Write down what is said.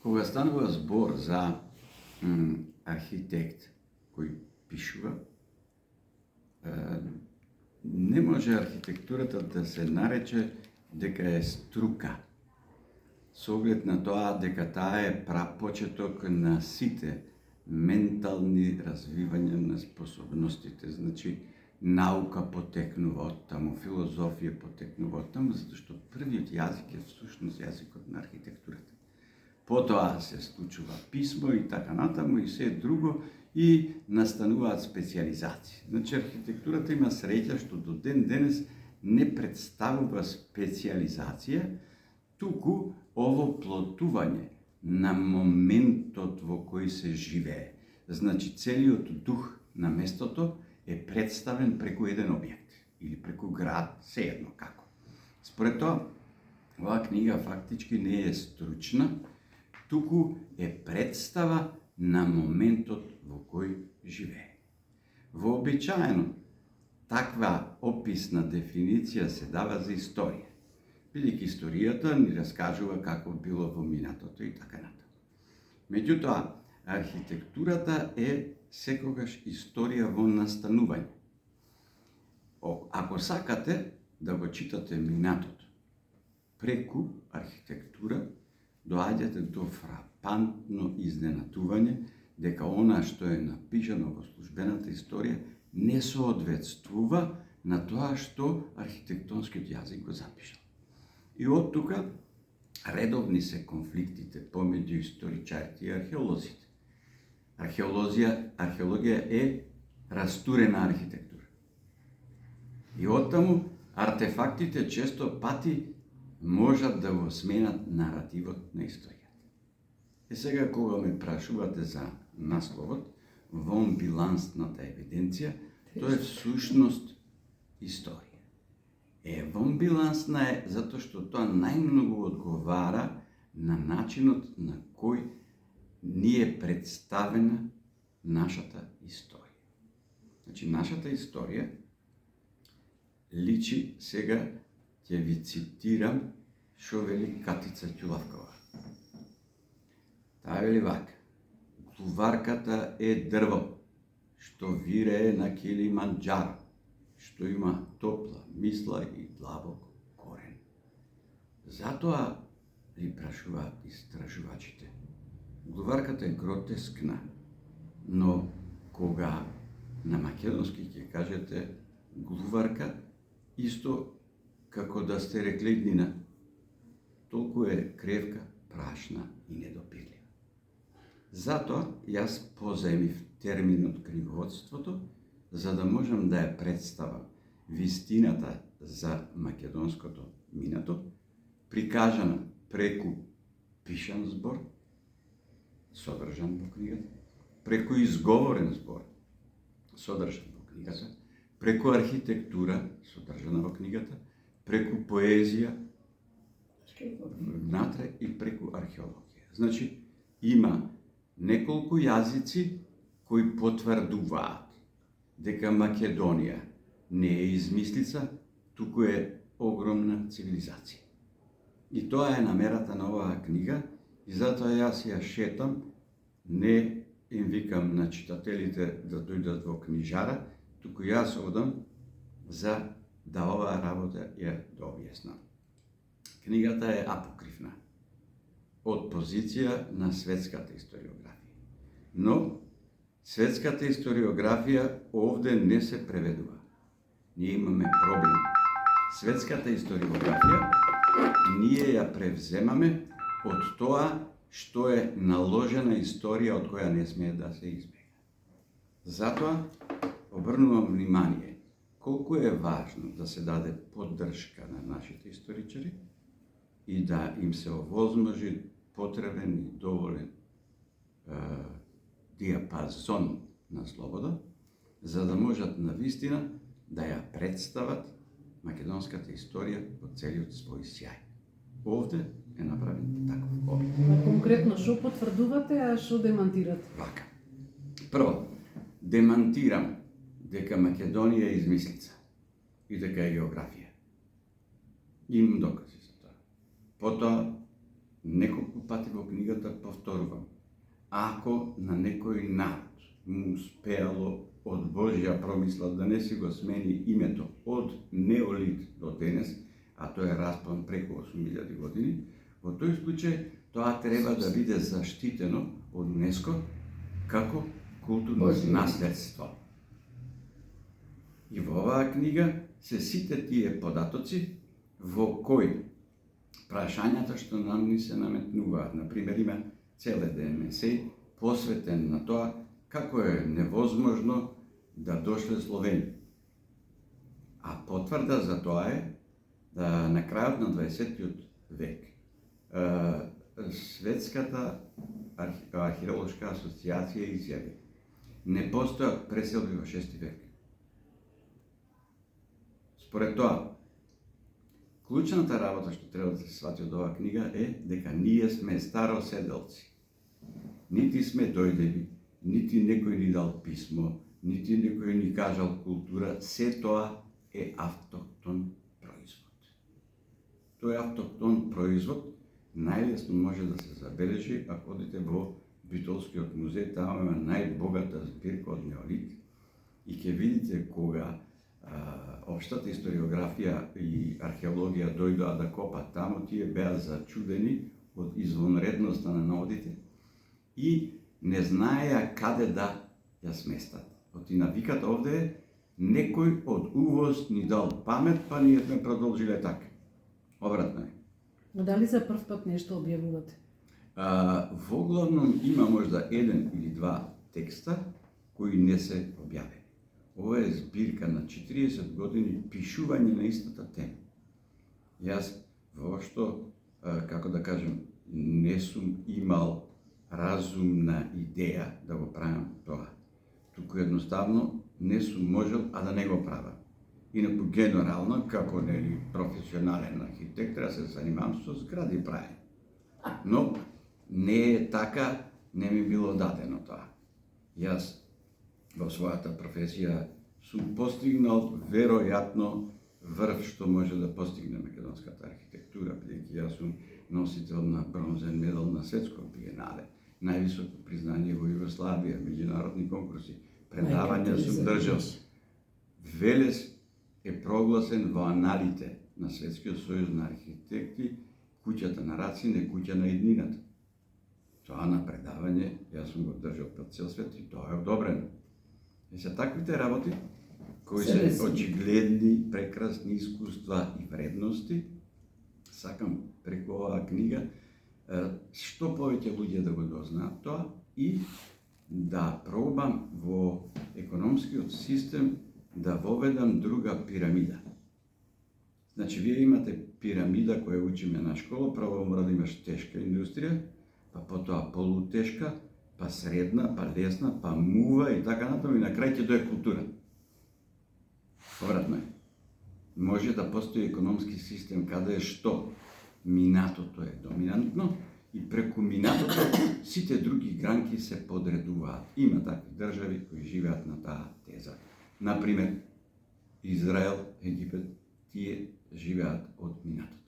Кога станува збор за архитект кој пишува, не може архитектурата да се нарече дека е струка, со оглед на тоа дека таа е прапочеток на сите ментални развивања на способностите. Значи, наука потекнува од таму, филозофија потекнува од таму, затоа што првиот јазик е всушност јазикот на архитектурата. Потоа се случува писмо и така натаму и се друго и настануваат специализации. Значи, архитектурата има среќа што до ден денес не представува специализација, туку ово плотување на моментот во кој се живее. Значи, целиот дух на местото е представен преку еден објект или преку град, сеедно како. Според тоа, оваа книга фактички не е стручна, туку е представа на моментот во кој живее. Вообичаено, таква описна дефиниција се дава за историја, бидејќи историјата ни раскажува како било во минатото и така натаму. Меѓутоа, архитектурата е секогаш историја во настанување. Ако сакате да го читате минатото преку архитектура, доаѓате до фрапантно изненадување дека она што е напишано во службената историја не соодветствува на тоа што архитектонскиот јазик го запишал. И од тука редовни се конфликтите помеѓу историчарите и археолозите. Археологија е растурена архитектура. И оттаму артефактите често пати можат да го сменат наративот на историјата. И сега кога ме прашувате за насловот, вонбилансната евиденција, тоа е всушност историја. Вонбилансна е затоа што тоа најмногу одговара на начинот на кој ни е представена нашата историја. Значи, нашата историја личи, сега ќе ви цитирам што вели Катица Ќулавкова. Таа вели вака: глуварката е дрво што вирее на Килиманџаро, што има топла мисла и длабок корен. Затоа ли прашуваат истражувачите. Глуварката е гротескна, но кога на македонски ќе кажете глуварка, исто како да сте рекле днина, толку е кревка, прашна и недопирлива. Затоа јас позаимив терминот книговодството, за да можам да ја представам вистината за македонското минато, прикажана преку пишан збор, содржан во книгата, преку изговорен збор, содржан во книгата, преку архитектура, содржана во книгата, преку поезија, внатре и преку археологија. Значи, има неколку јазици кои потврдуваат дека Македонија не е измислица, туку е огромна цивилизација. И тоа е намерата на оваа книга, и затоа јас ја шетам, не им викам на читателите да дојдат во книжара, туку јас одам за да оваа работа ја дообјаснам. Книгата е апокривна, од позиција на светската историографија. Но светската историографија овде не се преведува. Ние имаме проблем. Светската историографија ние ја превземаме од тоа што е наложена историја од која не смее да се избега. Затоа обрнувам внимание колку е важно да се даде поддршка на нашите историчари и да им се овозможи потребен и доволен диапазон на слобода, за да можат навистина да ја представат македонската историја во целиот свој сјај. Овде е направен таков обид. Конкретно, што потврдувате, а што демантирате? Вака. Прво, демантирам дека Македонија е измислица и дека е географија. Имам докази за тоа. Потоа, неколку неколку пати во книгата повторувам. Ако на некој народ му успеало од Божја промисла да не си го смени името од неолит до денес, а тој е распон преку 8000 години, во тој случај тоа треба да биде заштитено од УНЕСКО како културно наследство. И во оваа книга се сите тие податоци во кои прашањата што нам ни се наметнуваат. Например, има цел еден есеј посветен на тоа како е невозможно да дошле Словени. А потврда за тоа е да на крајот на 20. век Светската археолошка асоциација изјави: не постојат преселби во 6. век. Според тоа, клучната работа што треба да се свати од оваа книга е дека ние сме староседелци. Нити сме дојдени, нити некој ни дал писмо, нити некој ни кажал култура, се тоа е автохтон производ. Тој автохтон производ најлесно може да се забележи ако одите во Битолскиот музеј, таму има најбогата збирка од неолит и ќе видите кога општата историографија и археологија дојдоа да копат таму, тие беа зачудени од извонредноста на наодите и не знаеа каде да ја сместат. Отина викат овде е некој од увоз ни дал памет, па ние сме продолжиле така. Обратно е. Но дали за прв пат нешто објавувате? Во главном има можда еден или два текста кои не се објавени. Ова е збирка на 40 години пишување на истата тема. Јас воопшто, како да кажем, не сум имал разумна идеја да го правам тоа. Туку едноставно не сум можел, а да не го правам. Инаку генерално, како нели професионален архитект, треба се занимавам со згради правење. Но не е така, не ми било дадено тоа. Јас во својата професија сум постигнал веројатно врв што може да постигне македонската архитектура, бидејќи јас сум носител на бронзен медал на светско биенале, највисоко признание во Југославија, меѓународни конкурси, предавања сум држал. Велес е прогласен во аналите на Светскиот сојуз на архитекти, куќата на Рацине, куќа на иднината. Тоа на предавање јас сум го држал пред цел свет и тоа е одобрено. И се таквите работи кои се очигледни, прекрасни искуства и вредности, сакам преку оваа книга што повеќе луѓе да го дознаат тоа и да пробам во економскиот систем да воведам друга пирамида. Значи, вие имате пирамида која учиме на школа, прво мора да имаш тешка индустрија, па потоа полутешка, па средна, па лесна, па мува и така натаму, и на крај ќе дое култура. Повратно е. Може да постои економски систем каде што минатото е доминантно и преку минатото сите други гранки се подредуваат. Има такви држави кои живеат на таа теза. Например, Израел, Египет, тие живеат од минатото.